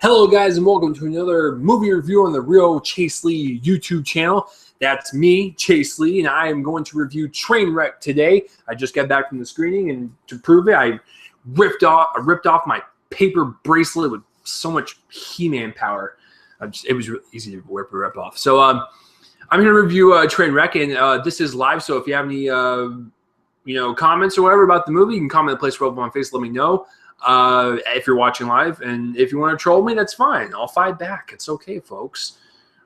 Hello guys, and welcome to another movie review on the Real Chase Lee YouTube channel. That's me, Chase Lee, and I am going to review Trainwreck today. I just got back from the screening, and to prove it, I ripped off my paper bracelet with so much He-Man power. It was really easy to rip off. So I'm going to review Trainwreck, and this is live. So if you have any comments or whatever about the movie, you can comment in the place where on Facebook. Let me know. If you're watching live, and if you want to troll me, that's fine. I'll fight back. It's okay, folks.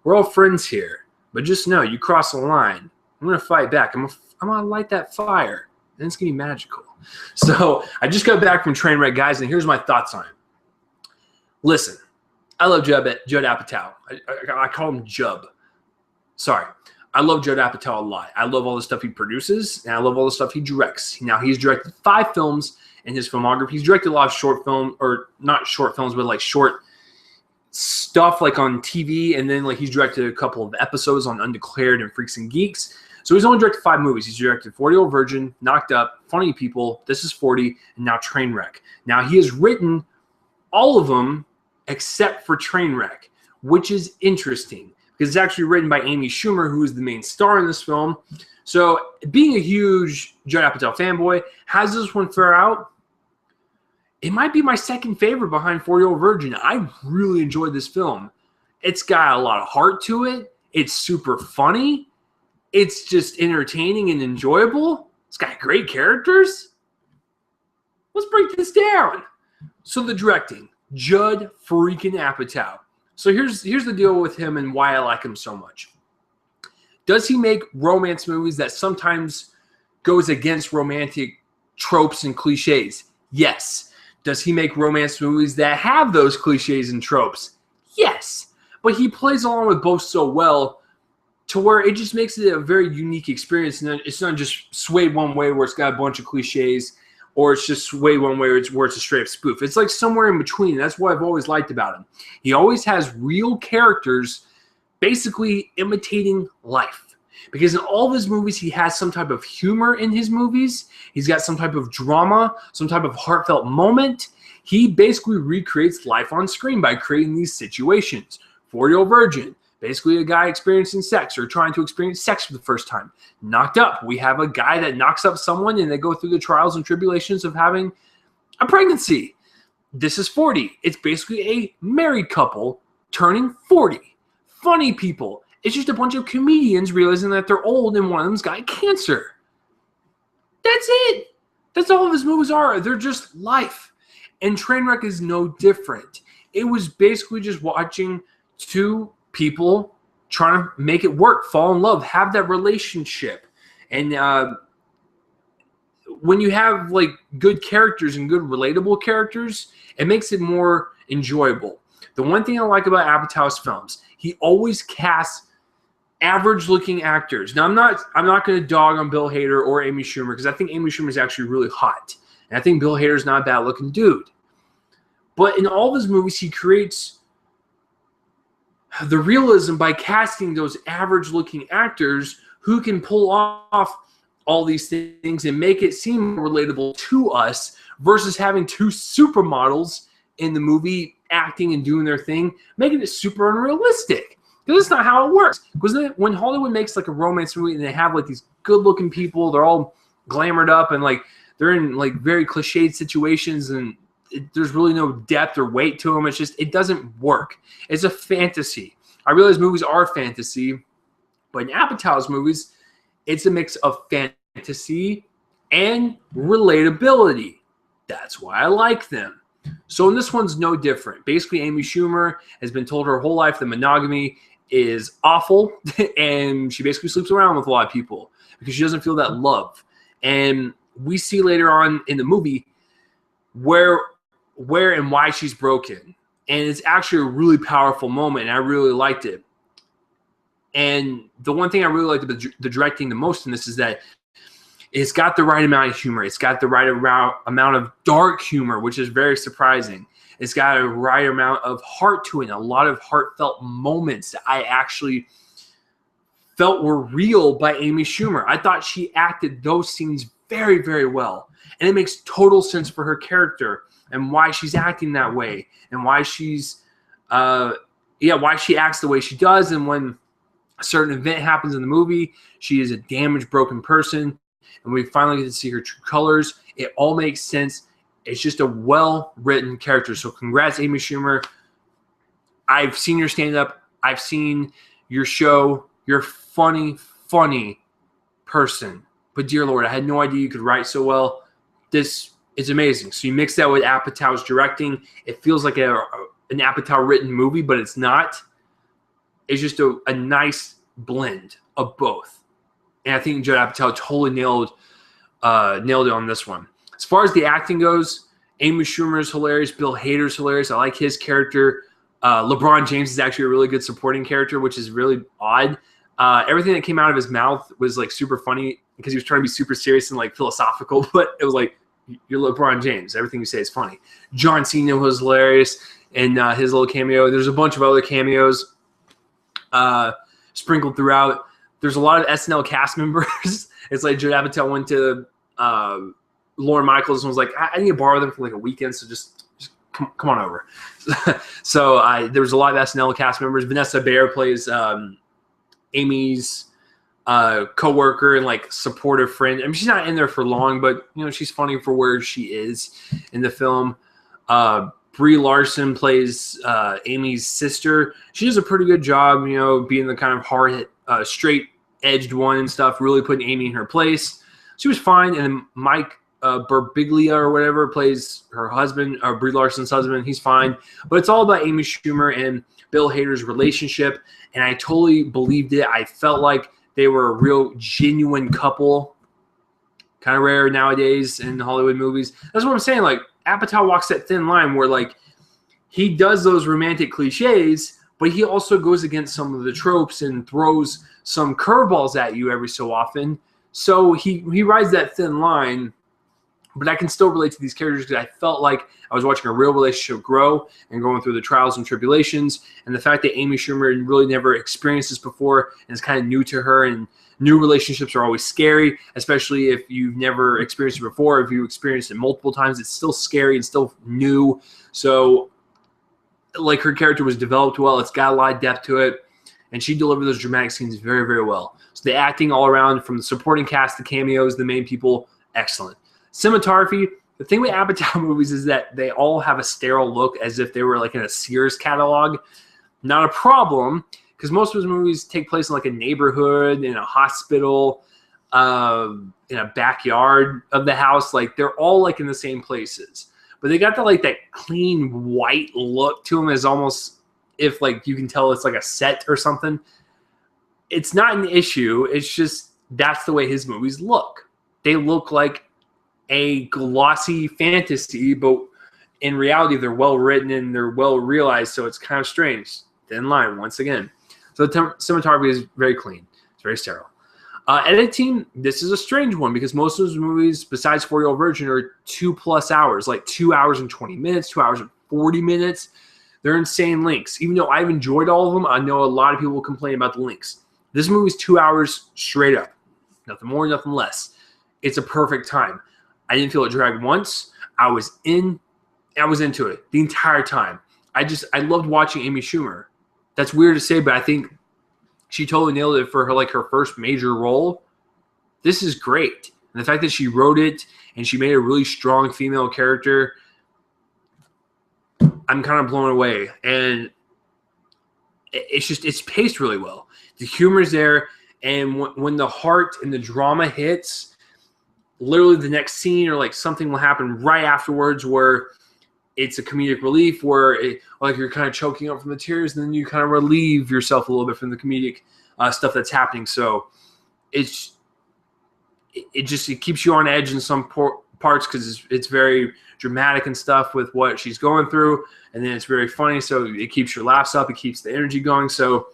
We're all friends here. But just know, you cross the line, I'm going to fight back. I'm going to light that fire. And it's going to be magical. So I just got back from Trainwreck, guys, and here's my thoughts on it. Listen, I love Judd Apatow. I call him Jub. Sorry. I love Judd Apatow a lot. I love all the stuff he produces, and I love all the stuff he directs. Now, he's directed 5 films in his filmography. He's directed a lot of short film, or not short films, but like short stuff like on TV, and then like he's directed a couple of episodes on Undeclared and Freaks and Geeks. So he's only directed 5 movies. He's directed 40-Year-Old Virgin, Knocked Up, Funny People, This Is 40, and now Trainwreck. Now, he has written all of them except for Trainwreck, which is interesting because it's actually written by Amy Schumer, who is the main star in this film. So being a huge Judd Apatow fanboy, has this one fare out? It might be my second favorite behind 40-Year-Old Virgin. I really enjoyed this film. It's got a lot of heart to it. It's super funny. It's just entertaining and enjoyable. It's got great characters. Let's break this down. So the directing, Judd freaking Apatow. So here's the deal with him and why I like him so much. Does he make romance movies that sometimes goes against romantic tropes and cliches? Yes. Does he make romance movies that have those cliches and tropes? Yes. But he plays along with both so well to where it just makes it a very unique experience. And it's not just swayed one way where it's got a bunch of cliches, or it's just swayed one way where it's a straight up spoof. It's like somewhere in between. That's what I've always liked about him. He always has real characters basically imitating life. Because in all of his movies, he has some type of humor in his movies. He's got some type of drama, some type of heartfelt moment. He basically recreates life on screen by creating these situations. 40-Year-Old Virgin, basically a guy experiencing sex or trying to experience sex for the first time. Knocked Up, we have a guy that knocks up someone and they go through the trials and tribulations of having a pregnancy. This Is 40. It's basically a married couple turning 40. Funny People. It's just a bunch of comedians realizing that they're old and one of them's got cancer. That's it. That's all of his movies are. They're just life. And Trainwreck is no different. It was basically just watching 2 people trying to make it work, fall in love, have that relationship. And when you have like good characters and good relatable characters, it makes it more enjoyable. The one thing I like about Apatow's films, he always casts average-looking actors. Now, I'm not going to dog on Bill Hader or Amy Schumer because I think Amy Schumer is actually really hot, and I think Bill Hader is not a bad-looking dude. But in all of his movies, he creates the realism by casting those average-looking actors who can pull off all these things and make it seem relatable to us versus having 2 supermodels in the movie acting and doing their thing, making it super unrealistic. Because that's not how it works. Because when Hollywood makes like a romance movie and they have like these good-looking people, they're all glamored up and like they're in like very cliched situations and there's really no depth or weight to them. It's just, it doesn't work. It's a fantasy. I realize movies are fantasy, but in Apatow's movies, it's a mix of fantasy and relatability. That's why I like them. So in this one's no different. Basically, Amy Schumer has been told her whole life that monogamy is awful, and she basically sleeps around with a lot of people because she doesn't feel that love. And we see later on in the movie where and why she's broken. And it's actually a really powerful moment, and I really liked it. And the one thing I really liked about the directing the most in this is that it's got the right amount of humor. It's got the right amount of dark humor, which is very surprising. It's got a right amount of heart to it, and a lot of heartfelt moments that I actually felt were real by Amy Schumer. I thought she acted those scenes very, very well. And it makes total sense for her character and why she's acting that way and why she's Yeah, why she acts the way she does, and when a certain event happens in the movie, she is a damaged, broken person, and we finally get to see her true colors. It all makes sense. It's just a well-written character. So congrats, Amy Schumer. I've seen your stand-up. I've seen your show. You're a funny, funny person. But dear Lord, I had no idea you could write so well. This is amazing. So you mix that with Apatow's directing. It feels like an Apatow written movie, but it's not. It's just a nice blend of both. And I think Judd Apatow totally nailed it on this one. As far as the acting goes, Amy Schumer is hilarious. Bill Hader's hilarious. I like his character. LeBron James is actually a really good supporting character, which is really odd. Everything that came out of his mouth was like super funny because he was trying to be super serious and like philosophical, but it was like, you're LeBron James. Everything you say is funny. John Cena was hilarious in his little cameo. There's a bunch of other cameos sprinkled throughout. There's a lot of SNL cast members. It's like Judd Apatow went to Lorne Michaels and was like, I need to borrow them for like a weekend, so just come on over. So there was a lot of SNL cast members. Vanessa Bayer plays Amy's co-worker and like supportive friend. I mean, she's not in there for long, but you know, she's funny for where she is in the film. Brie Larson plays Amy's sister. She does a pretty good job, you know, being the kind of hard, straight-edged one and stuff, really putting Amy in her place. She was fine. And then Mike Birbiglia or whatever plays her husband, Brie Larson's husband. He's fine. But it's all about Amy Schumer and Bill Hader's relationship, and I totally believed it. I felt like they were a real, genuine couple. Kind of rare nowadays in Hollywood movies. That's what I'm saying. Like, Apatow walks that thin line where, like, he does those romantic cliches, but he also goes against some of the tropes and throws some curveballs at you every so often. So he rides that thin line, but I can still relate to these characters because I felt like I was watching a real relationship grow and going through the trials and tribulations. And the fact that Amy Schumer really never experienced this before and it's kind of new to her, and new relationships are always scary, especially if you've never experienced it before. If you experienced it multiple times, it's still scary and still new. So, like, her character was developed well. It's got a lot of depth to it, and she delivered those dramatic scenes very, very well. So the acting all around, from the supporting cast, the cameos, the main people, excellent. Cinematography, the thing with Apatow movies is that they all have a sterile look as if they were like in a Sears catalog. Not a problem, because most of his movies take place in like a neighborhood, in a hospital, in a backyard of the house. Like, they're all like in the same places. But they got that clean white look to them, as almost if like you can tell it's like a set or something. It's not an issue. It's just that's the way his movies look. They look like a glossy fantasy, but in reality, they're well written and they're well realized. So it's kind of strange. Thin line once again. So the cinematography is very clean. It's very sterile. Editing, this is a strange one because most of those movies, besides 40-Year-Old Virgin, are 2+ hours, like 2 hours and 20 minutes, 2 hours and 40 minutes. They're insane lengths. Even though I've enjoyed all of them, I know a lot of people will complain about the lengths. This movie's 2 hours straight up. Nothing more, nothing less. It's a perfect time. I didn't feel it dragged once. I was into it the entire time. I loved watching Amy Schumer. That's weird to say, but I think she totally nailed it for her first major role. This is great. And the fact that she wrote it and she made a really strong female character, I'm kind of blown away. And it's paced really well. The humor's there, and when the heart and the drama hits, literally the next scene or like something will happen right afterwards where it's a comedic relief, where like you're kind of choking up from the tears, and then you kind of relieve yourself a little bit from the comedic stuff that's happening. So it keeps you on edge in some parts because it's very dramatic and stuff with what she's going through, and then it's very funny. So it keeps your laughs up, it keeps the energy going. So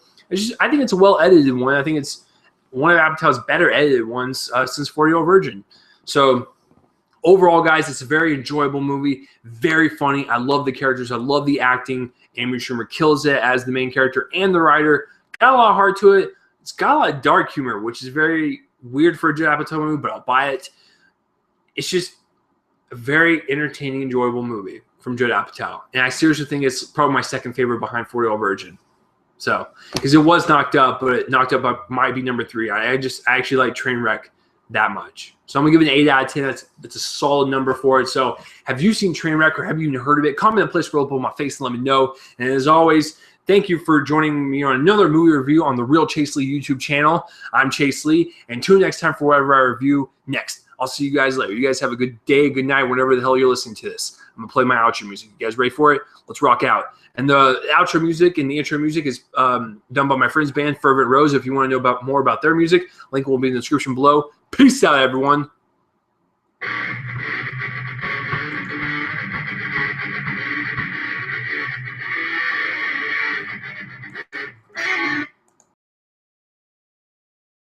I think it's a well edited one. I think it's one of Apatow's better edited ones since 40-Year-Old Virgin. So overall, guys, it's a very enjoyable movie, very funny. I love the characters. I love the acting. Amy Schumer kills it as the main character and the writer. Got a lot of heart to it. It's got a lot of dark humor, which is very weird for a Judd Apatow movie, but I'll buy it. It's just a very entertaining, enjoyable movie. from Judd Apatow. And I seriously think it's probably my second favorite behind 40-Year-Old Virgin. So, because it was knocked up, but knocked up might be number 3. I actually like Trainwreck that much. So I'm going to give it an 8 out of 10. That's a solid number for it. So have you seen Trainwreck or have you even heard of it? Comment in the place below, put my face and let me know. And as always, thank you for joining me on another movie review on the Real Chase Lee YouTube channel. I'm Chase Lee, and tune in next time for whatever I review next. I'll see you guys later. You guys have a good day, good night, whenever the hell you're listening to this. I'm going to play my outro music. You guys ready for it? Let's rock out. And the outro music and the intro music is done by my friend's band, Fervent Roze. If you want to know more about their music, link will be in the description below. Peace out, everyone.